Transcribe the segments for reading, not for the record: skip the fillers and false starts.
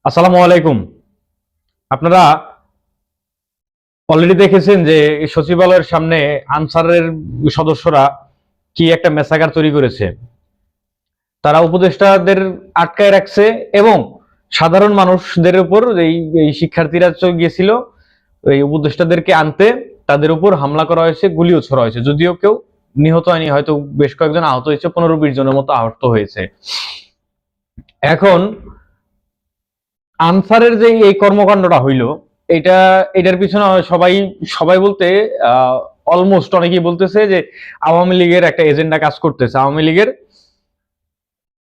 আসসালামু আলাইকুম। আপনারা অলরেডি দেখেছেন যে সচিবালয়ের সামনে আনসারের সদস্যরা কি একটা মেসাকার তৈরি করেছে। তারা উপদেষ্টাদের আটকায় রাখছে এবং সাধারণ মানুষদের উপর এই এই শিক্ষার্থীরা গিয়েছিল এই উপদেষ্টাদেরকে আনতে, তাদের উপর হামলা করা হয়েছে, গুলিও ছোড়া হয়েছে। যদিও কেউ নিহত হয়নি, হয়তো বেশ কয়েকজন আহত হয়েছে, 15-20 জনের মতো আহত হয়েছে। এখন আনসারের যে এই কর্মকাণ্ডটা হইল, এটার পিছনে সবাই সবাই বলতে অলমোস্ট অনেকেই বলতেছে যে আওয়ামী লীগের একটা এজেন্ডা কাজ করতেছে। আওয়ামী লীগের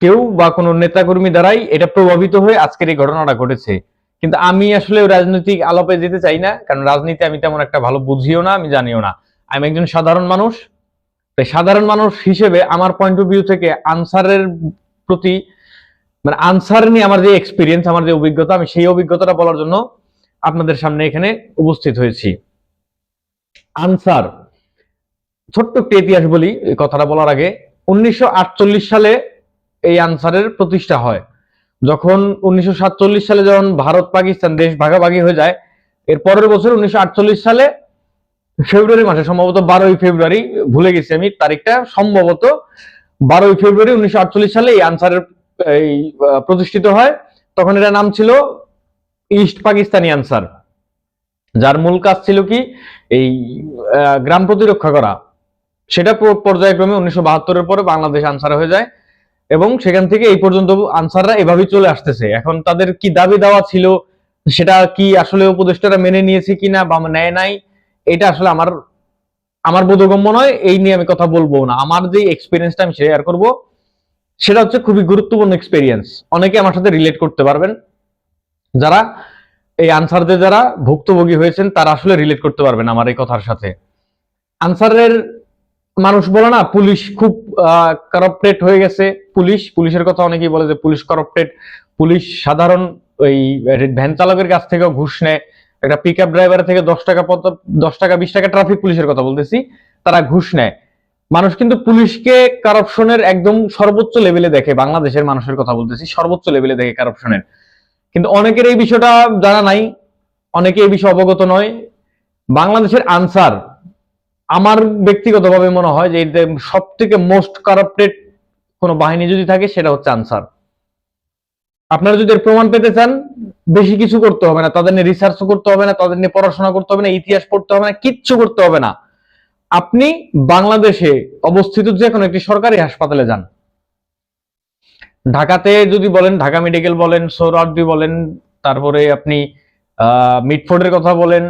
কেউ বা কোনো নেতাকর্মী দ্বারাই এটা প্রভাবিত হয়ে আজকের এই ঘটনাটা ঘটেছে। কিন্তু আমি আসলে রাজনৈতিক আলাপে যেতে চাই না, কারণ রাজনীতি আমি তেমন একটা ভালো বুঝিও না, আমি জানিও না। আমি একজন সাধারণ মানুষ। তাই সাধারণ মানুষ হিসেবে আমার পয়েন্ট অফ ভিউ থেকে আনসারের প্রতি, মানে আনসার নিয়ে আমার যে এক্সপিরিয়েন্স, আমার যে অভিজ্ঞতা, আমি সেই অভিজ্ঞতাটা বলার জন্য আপনাদের সামনে এখানে উপস্থিত হয়েছি। আনসার, ছোট্ট একটি ইতিহাস বলি এই কথাটা বলার আগে। 1948 সালে এই আনসারের প্রতিষ্ঠা হয়। যখন 1947 সালে যখন ভারত পাকিস্তান দেশ ভাগাভাগি হয়ে যায়, এর পরের বছর 1948 সালে ফেব্রুয়ারি মাসে, সম্ভবত 12ই ফেব্রুয়ারি, ভুলে গেছি আমি তারিখটা, সম্ভবত 12ই ফেব্রুয়ারি 1948 সালে এই আনসারের এই প্রতিষ্ঠিত হয়। তখন এর নাম ছিল ইস্ট পাকিস্তানি আনসার, যার মূল কাজ ছিল কি এই গ্রাম প্রতিরক্ষা করা। সেটা পর্যায়ক্রমে 1972-এর পরে বাংলাদেশ আনসার হয়ে যায় এবং সেখান থেকে এই পর্যন্ত আনসাররা এভাবেই চলে আসতেছে। এখন তাদের কি দাবি দাওয়া ছিল, সেটা কি আসলে উপদেষ্টারা মেনে নিয়েছে কিনা বা নেয় নাই, এটা আসলে আমার আমার বোধগম্য নয়। এই নিয়ে আমি কথা বলবো না। আমার যে এক্সপিরিয়েন্সটা আমি শেয়ার করব, সেটা হচ্ছে খুবই গুরুত্বপূর্ণ এক্সপিরিয়েন্স। অনেকে আমার সাথে রিলেট করতে পারবেন, যারা এই আনসারদের যারা ভুক্তভোগী হয়েছেন তারা আসলে রিলেট করতে পারবেন আমার এই কথার সাথে। আনসারের মানুষ বলে না পুলিশ খুব কারাপ্টেড হয়ে গেছে। পুলিশের কথা অনেকেই বলে যে পুলিশ কারাপ্টেড। পুলিশ সাধারণ ওই ভ্যান চালকের কাছ থেকেও ঘুষ নেয়। একটা পিক আপ ড্রাইভার থেকে 10 টাকা 10 টাকা 20 টাকা, ট্রাফিক পুলিশের কথা বলতেছি, তারা ঘুষ নেয়। মানুষ কিন্তু পুলিশকে কারাপশনের একদম সর্বোচ্চ লেভেলে দেখে। বাংলাদেশের মানুষের কথা বলতেছি, সর্বোচ্চ লেভেলে দেখে কারাপশনের। কিন্তু অনেকের এই বিষয়টা জানা নাই, অনেকে এই বিষয়ে অবগত নয়। বাংলাদেশের আনসার আমার ব্যক্তিগতভাবে মনে হয় যে সব থেকে মোস্ট কারাপ্টেড কোন বাহিনী যদি থাকে সেটা হচ্ছে আনসার। আপনারা যদি এর প্রমাণ পেতে চান, বেশি কিছু করতে হবে না, তাদের নিয়ে রিসার্চ করতে হবে না, তাদের নিয়ে পড়াশোনা করতে হবে না, ইতিহাস পড়তে হবে না, কিচ্ছু করতে হবে না। আপনি বাংলাদেশে অবস্থিত যে কোনো একটি সরকারি হাসপাতালে যান, ঢাকাতে যদি বলেন, ঢাকা মেডিকেল বলেন, সোহরাওয়ার্দী বলেন, তারপরে আপনি মিটফোর্ডের কথা বলেন,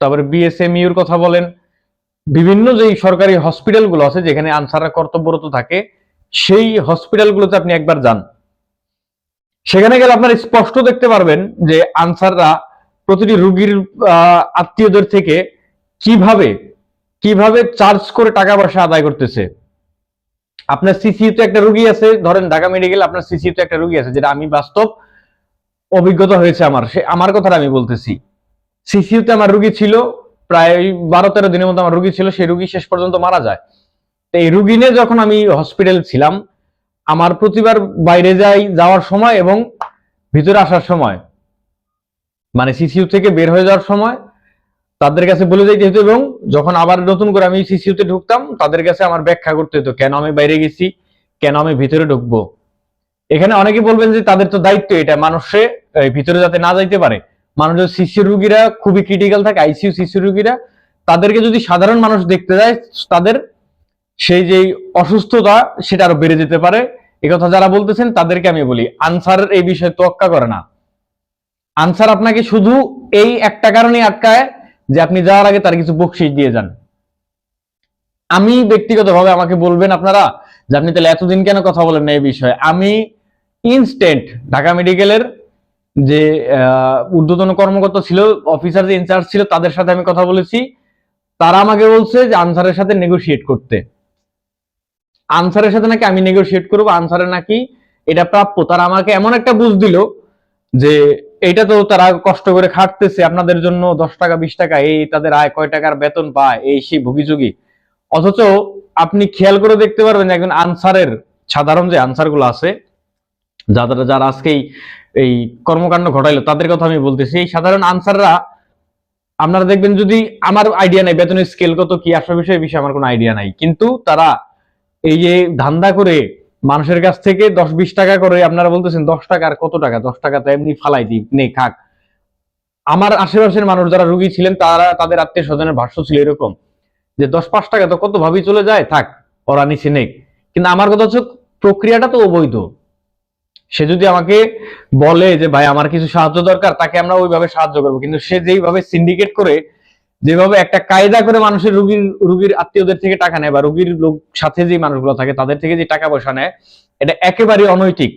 তারপরে বিএসএমইউর কথা বলেন, বিভিন্ন যে সরকারি হসপিটালগুলো আছে যেখানে আনসাররা কর্তব্যরত থাকে, সেই হসপিটালগুলোতে আপনি একবার যান। সেখানে গেলে আপনারা স্পষ্ট দেখতে পারবেন যে আনসাররা প্রতিটি রোগীর আত্মীয়দের থেকে কিভাবে কিভাবে চার্জ করে টাকা পয়সা আদায় করতেছে। আপনার সিসিইউতে একটা রোগী আছে, ধরেন ঢাকা মেডিকেল, আপনার সিসিইউতে একটা রোগী আছে, যেটা আমি বাস্তব অভিজ্ঞতা হয়েছে আমার, সে আমার কথাটা আমি বলতেছি। সিসিইউতে আমার রোগী ছিল, প্রায় 12-13 দিনের মতো আমার রোগী ছিল। সেই রোগী শেষ পর্যন্ত মারা যায়। তো এই রোগী নিয়ে যখন আমি হসপিটালে ছিলাম, আমার প্রতিবার বাইরে যাওয়ার সময় এবং ভিতরে আসার সময়, মানে সিসিইউ থেকে বের হয়ে যাওয়ার সময় তাদের কাছে বলে যাইতে হতো, এবং যখন আবার নতুন করে আমি সিসিইউতে ঢুকতাম তাদের কাছে আমার ব্যাখ্যা করতে হতো কেন আমি বাইরে গেছি, কেন আমি ভিতরে ঢুকবো। এখানে অনেকে বলবেন যে তাদের তো দায়িত্ব এটা মানুষে ভিতরে যাতে না যাইতে পারে। মানুষ, সিসি রোগীরা খুবই ক্রিটিক্যাল থাকে, আইসিইউ সিসি রোগীরা, তাদেরকে যদি সাধারণ মানুষ দেখতে যায়, তাদের সেই যে অসুস্থতা সেটা আরো বেড়ে যেতে পারে। এই কথা যারা বলতেছেন তাদেরকে আমি বলি, আনসার এই বিষয়ে তোয়াক্কা করে না। আনসার আপনাকে শুধু এই একটা কারণে আটকায় যে আপনি যাওয়ার আগে তার কিছু বকশিশ দিয়ে যান। আমি ব্যক্তিগতভাবে, আমাকে বলবেন আপনারা যে আপনি তাহলে এতদিন কেন কথা বলেন না এই বিষয়ে। আমি ইনস্ট্যান্ট ঢাকা মেডিকেলের যে ঊর্ধ্বতন কর্মকর্তা ছিল, অফিসার যে ইনচার্জ ছিল, তাদের সাথে আমি কথা বলেছি। তারা আমাকে বলছে যে আনসারের সাথে নেগোশিয়েট করতে। আনসারের সাথে নাকি আমি নেগোশিয়েট করবো, আনসারের নাকি এটা প্রাপ্য। তারা আমাকে এমন একটা বুঝ দিল যে এইটা তো তারা কষ্ট করে খাটতেছে আপনাদের জন্য, 10 টাকা 20 টাকা, এই তাদের আয়, কয় টাকার বেতন পায়, এই সেই ভুগিচুগি। অথচ আপনি খেয়াল করে দেখতে পারবেন একজন আনসারের, সাধারণ যে আনসার গুলো আছে, যারা যারা আজকেই এই কর্মকাণ্ড ঘটাইলো তাদের কথা আমি বলতেছি। এই সাধারণ আনসাররা আপনারা দেখবেন, যদি আমার আইডিয়া নাই বেতনের স্কেল কত কি আসলে বিষয়ে আমার কোনো আইডিয়া নাই, কিন্তু তারা এই যে ধান্দা করে মানুষের কাছ থেকে 10-20 টাকা করে, আপনারা বলতেছেন 10 টাকা আর কত টাকা, 10 টাকা তো এমনি ফালাই দিই নে খাক। আমার আশেপাশের মানুষ যারা রুগী ছিলেন তারা, তাদের আত্মীয় স্বজনের ভাষ্য ছিল এরকম যে 10-5 টাকা তো কত ভাবেই চলে যায়, থাক ওরা নিচে নেই। কিন্তু আমার কথা হচ্ছে প্রক্রিয়াটা তো অবৈধ। সে যদি আমাকে বলে যে ভাই আমার কিছু সাহায্য দরকার, তাকে আমরা ওইভাবে সাহায্য করবো, কিন্তু সে যেইভাবে সিন্ডিকেট করে, যেভাবে একটা কায়দা করে মানুষের রুগীর আত্মীয়দের থেকে টাকা নেয়, বা রুগীর লোক সাথে যে মানুষগুলো থাকে তাদের থেকে যে টাকা পয়সা নেয়, এটা একেবারে অনৈতিক।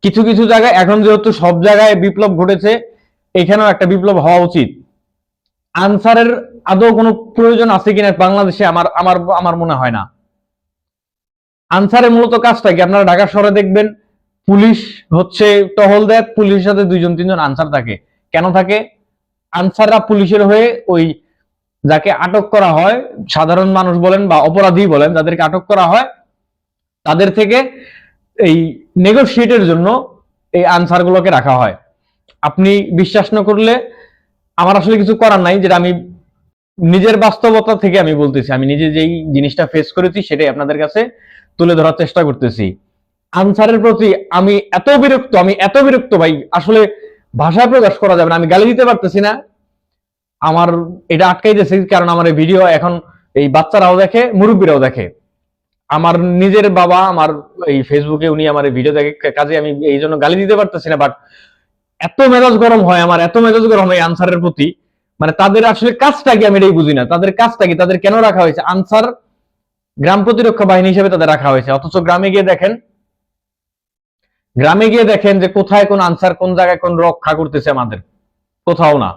কিছু কিছু জায়গায় এখন যেহেতু সব জায়গায় বিপ্লব ঘটেছে, এখানেও একটা বিপ্লব হওয়া উচিত। আনসারের আদৌ কোনো প্রয়োজন আছে কিনা বাংলাদেশে আমার আমার আমার মনে হয় না। আনসারের মূলত কাজটা কি, আপনারা ঢাকা শহরে দেখবেন পুলিশ হচ্ছে টহল দেয়, পুলিশের সাথে 2-3 জন আনসার থাকে। কেন থাকে? আনসাররা পুলিশের হয়ে ওই যাকে আটক করা হয়, সাধারণ মানুষ বলেন বা অপরাধী বলেন, যাদেরকে আটক করা হয় তাদের থেকে এই নেগোশিয়েটের জন্য এই আনসার গুলোকে রাখা হয়। আপনি বিশ্বাস না করলে আমার আসলে কিছু করার নাই, যেটা আমি নিজের বাস্তবতা থেকে আমি বলতেছি, আমি নিজে যেই জিনিসটা ফেস করেছি সেটাই আপনাদের কাছে তুলে ধরার চেষ্টা করতেছি। আনসারের প্রতি আমি এত বিরক্ত ভাই, আসলে ভাষায় প্রকাশ করা যাবে না। আমি গালি দিতে পারতেছি না, আমার এটা আটকাই দিয়েছে, কারণ আমার এই ভিডিও এখন এই বাচ্চারাও দেখে, মুরব্বীরাও দেখে। আমার নিজের বাবা আমার এই ফেসবুকে উনি আমার এই ভিডিও দেখে, কাজে আমি এই জন্য গালি দিতে পারতেছি না। বাট এত মেজাজ গরম হয় আমার, এত মেজাজ গরম হয় আনসারের প্রতি, মানে তাদের আসলে কাজটা কি আমি এটাই বুঝি না। তাদের কাজটা কি, তাদের কেন রাখা হয়েছে? আনসার গ্রাম প্রতিরক্ষা বাহিনী হিসেবে তাদের রাখা হয়েছে, অথচ গ্রামে গিয়ে দেখেন যে কোথায় কোন আনসার কোন জায়গায় কোন রক্ষা করতেছে, আমাদের কোথাও না।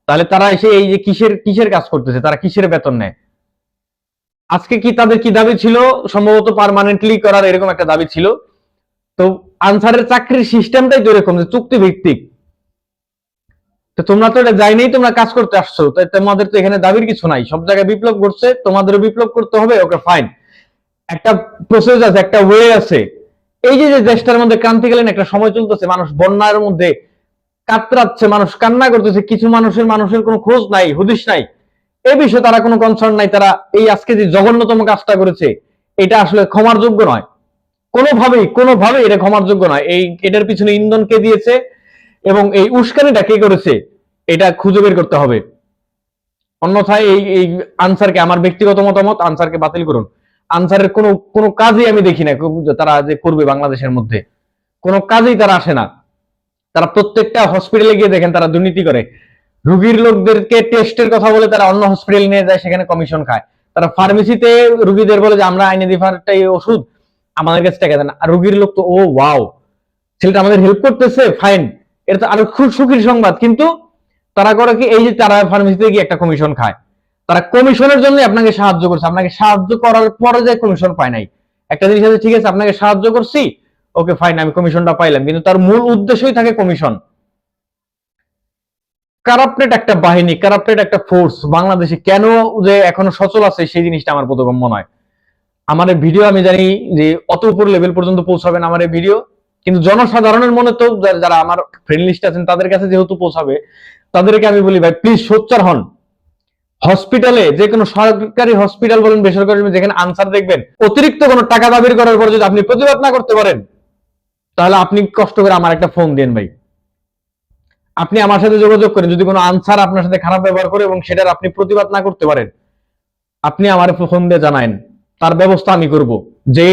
তাহলে তারা এসে এই যে কিসের কাজ করতেছে, তারা কিসের বেতন নেয়? আজকে কি তাদের কি দাবি ছিল? সম্ভবত পার্মানেন্টলি করার এরকম একটা দাবি ছিল। তো আনসারের চাকরির সিস্টেমটাই তো এরকম যে চুক্তি ভিত্তিক। তো তোমরা তো এটা যাই নেই, তোমরা কাজ করতে আসছো, তাই তোমাদের তো এখানে দাবির কিছু নাই। সব জায়গায় বিপ্লব করছে, তোমাদেরও বিপ্লব করতে হবে, ওকে ফাইন। একটা প্রসেস আছে, একটা ওয়ে আছে। এই যে যে দেশটার মধ্যে ক্রান্তিকালীন একটা সময় চলতেছে, মানুষ বন্যার মধ্যে কাতরাচ্ছে, মানুষ কান্না করতেছে, কিছু মানুষের কোনো খোঁজ নাই, হুদিস নাই, এই বিষয়ে তারা কোনো কনসার্ন নাই। তারা এই আজকে যে জঘন্যতম কাজটা করেছে, এটা আসলে ক্ষমার যোগ্য নয়, কোনোভাবেই এটা ক্ষমার যোগ্য নয়। এটার পিছনে ইন্ধন কে দিয়েছে এবং এই উস্কানিটা কে করেছে, এটা খুঁজে বের করতে হবে। অন্যথায় এই আনসারকে, আমার ব্যক্তিগত মতামত, আনসারকে বাতিল করুন। আনসারের কোনো কাজই আমি দেখি না তারা যে করবে বাংলাদেশের মধ্যে, কোনো কাজেই তারা আসে না। তারা প্রত্যেকটা হসপিটালে গিয়ে দেখেন তারা দুর্নীতি করে। রুগীর লোকদেরকে টেস্টের কথা বলে তারা অন্য হসপিটাল নিয়ে যায়, সেখানে কমিশন খায়। তারা ফার্মেসিতে রুগীদের বলে যে আমরা আইনে দিফারটা এই ওষুধ আমাদের কাছে টাকা দেন, আর রুগীর লোক তো ও ওয়াও, ছেলেটা আমাদের হেল্প করতেছে, ফাইন, এটা তো আরো খুব সুখীর সংবাদ। কিন্তু তারা করে কি, এই যে তারা ফার্মেসিতে গিয়ে একটা কমিশন খায়, তারা কমিশনের জন্য আপনাকে সাহায্য করছে, আপনাকে সাহায্য করার পরে যে কমিশন পায় নাই। একটা জিনিস আছে, ঠিক আছে আপনাকে সাহায্য করছি, ওকে ফাইন, আমি কমিশনটা পাইলাম, কিন্তু তার মূল উদ্দেশ্যই থাকে কমিশন। কারাপ্টেড একটা বাহিনী, কারাপ্টেড একটা ফোর্স বাংলাদেশে কেন যে এখনো সচল আছে, সেই জিনিসটা আমার বোধগম্য নয়। আমার এই ভিডিও আমি জানি যে অত উপর লেভেল পর্যন্ত পৌঁছাবে না আমার এই ভিডিও, কিন্তু জনসাধারণের মনে তো, যারা আমার ফ্রেন্ড লিস্ট আছেন তাদের কাছে যেহেতু পৌঁছাবে, তাদেরকে আমি বলি ভাই প্লিজ সোচ্চার হন। হসপিটালে, যে কোনো সরকারি হসপিটাল বলেন, বেসরকারি, যেখানে আনসার দেখবেন অতিরিক্ত কোনো টাকা দাবির করার পর যদি আপনি প্রতিবাদ না করতে পারেন, তাহলে আপনি কষ্ট করে আমার একটা ফোন দেন ভাই। আপনি আমার সাথে যোগাযোগ করেন, যদি কোনো আনসার আপনার সাথে খারাপ ব্যবহার করে এবং সেটার আপনি প্রতিবাদ না করতে পারেন, আপনি আমার ফোন দিয়ে জানায়েন, তার ব্যবস্থা আমি করব। যে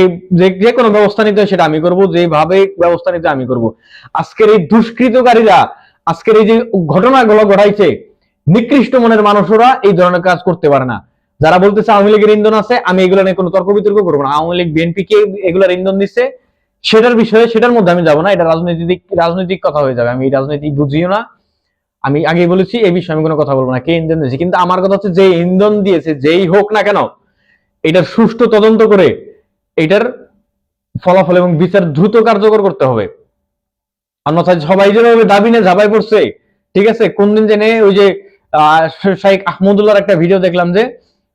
যে কোনো ব্যবস্থা নিতে হয় সেটা আমি করব, যেভাবে ব্যবস্থা নিতে আমি করব। আজকের এই দুষ্কৃতকারীরা, আজকের এই যে ঘটনাগুলো ঘটাইছে, নিকৃষ্ট মনের মানুষরা এই ধরনের কাজ করতে পারে না। যারা বলতেছে আওয়ামী লীগের ইন্ধন আছে, আমি এগুলো নিয়ে কোনো তর্ক বিতর্ক করবো না। আওয়ামী লীগ বিএনপি কে এগুলোর ইন্ধন দিচ্ছে, সেটার বিষয়ে, সেটার মধ্যে আমি যাবো না। এটা রাজনৈতিক কথা হয়ে যাবে, আমি এই রাজনীতি বুঝিও না। আমি আগেই বলেছি এই বিষয়ে আমি কোনো কথা বলবো না, কে ইন্ধন দিয়েছে। কিন্তু আমার কথা হচ্ছে, যে ইন্ধন দিয়েছে যেই হোক না কেন, এটার সুষ্ঠু তদন্ত করে এটার ফলাফল এবং বিচার দ্রুত কার্যকর করতে হবে। অন্যথায় সবাই যেভাবে দাবি নিয়ে ঝাঁপাই পড়ছে, ঠিক আছে, কোন দিন জেনে ওই যে শাইখ আহমদুল্লাহর একটা ভিডিও দেখলাম যে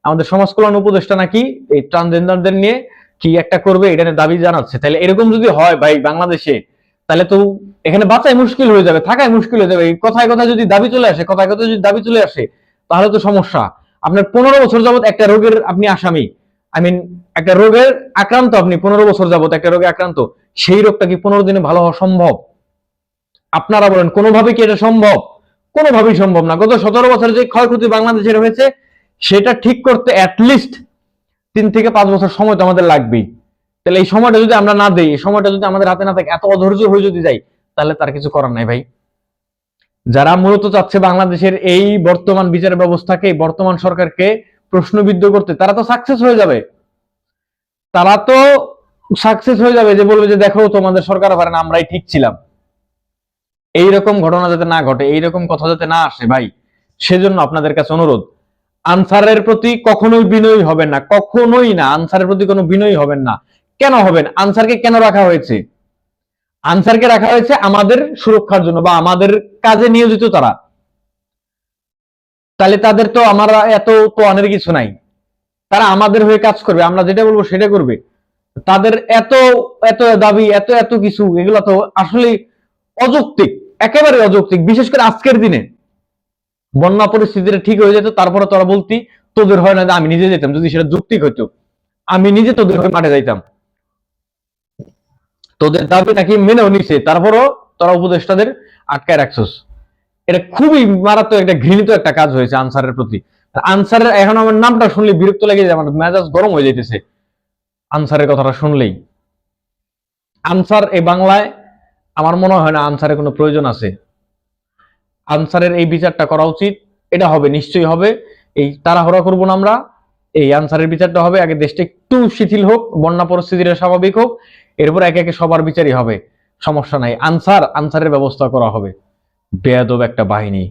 আমাদের সমাজ কল্যাণ উপদেষ্টা নাকি এই ট্রান্সজেন্ডারদের নিয়ে কি একটা করবে এটা নিয়ে দাবি জানাচ্ছে। তাহলে এরকম যদি হয় ভাই বাংলাদেশে, তাহলে তো এখানে বাঁচাই মুশকিল হয়ে যাবে, থাকাই মুশকিল হয়ে যাবে। কথায় কথায় যদি দাবি চলে আসে, কথায় কথায় যদি দাবি চলে আসে, তাহলে তো সমস্যা। আপনার 15 বছর যাবত একটা রোগের আপনি আসামি, আই মিন একটা রোগের আক্রান্ত, আপনি 15 বছর যাবত একটা রোগে আক্রান্ত, সেই রোগটা কি 15 দিনে ভালো হওয়া সম্ভব? আপনারা বলেন কোনোভাবে কি এটা সম্ভব? কোনোভাবেই সম্ভব না। গত 17 বছরে যে ক্ষয়ক্ষতি বাংলাদেশের হয়েছে সেটা ঠিক করতে অ্যাটলিস্ট 3 থেকে 5 বছর সময় তো আমাদের লাগবেই। তাহলে এই সময়টা যদি আমরা না দিই, এই সময়টা যদি আমাদের হাতে না থাকে, এত অধৈর্য হয়ে যদি যাই, তাহলে তার কিছু করার নাই ভাই। যারা মূলত চাচ্ছে বাংলাদেশের এই বর্তমান বিচার ব্যবস্থাকে, বর্তমান সরকারকে প্রশ্নবিদ্ধ করতে, তারা তো সাকসেস হয়ে যাবে। তারা তো সাকসেস হয়ে যাবে, যে বলবে যে দেখো তোমাদের সরকার পারে না, আমরাই ঠিক ছিলাম। এইরকম ঘটনা যাতে না ঘটে, এইরকম কথা যাতে না আসে ভাই, সেজন্য আপনাদের কাছে অনুরোধ, আনসারের প্রতি কখনোই বিনয়ী হবেন না, কখনোই না। আনসারের প্রতি কোনো বিনয়ী হবেন না। কেন হবেন? আনসারকে কেন রাখা হয়েছে? আনসারকে রাখা হয়েছে আমাদের সুরক্ষার জন্য, বা আমাদের কাজে নিয়োজিত তারা। তাহলে তাদের তো আমরা এত তো অনেক কিছু নাই, তারা আমাদের হয়ে কাজ করবে, আমরা যেটা বলবো সেটা করবে। তাদের এত এত দাবি, এত এত কিছু, এগুলো তো আসলে অযৌক্তিক, একেবারে অযৌক্তিক। বিশেষ করে আজকের দিনে বন্যা পরিস্থিতিটা ঠিক হয়ে যেত, তারপরে তোরা বলতি তোদের হয় না, আমি নিজে যেতাম, যদি সেটা যৌক্তিক হইতো, আমি নিজে তোদের হয়ে মাঠে যাইতাম। তোদের দাবি নাকি মেনেও নিছে, তারপরও তোরা উপদেষ্টাদের আটকায় রাখছস। এটা খুবই মারাত্মক একটা ঘৃণিত একটা কাজ হয়েছে আনসারের প্রতি। আনসারের এখন আমার নামটা শুনলে বিরক্ত লেগে যায়, আমার মেজাজ গরম হয়ে যাইতেছে আনসারের কথাটা শুনলেই। আনসার এই বাংলায় আমার মনে হয় না আনসারের কোনো প্রয়োজন আছে। আনসারের এই বিচারটা করা উচিত, এটা হবে, নিশ্চয়ই হবে। এই তাড়াহুড়া করবো না আমরা, এই আনসারের বিচারটা হবে। আগে দেশটা একটু শিথিল হোক, বন্যা পরিস্থিতিটা স্বাভাবিক হোক, এরপর একে একে সবার বিচারই হবে, সমস্যা নাই। আনসারের ব্যবস্থা করা হবে। বেয়াদব একটা বাহিনী।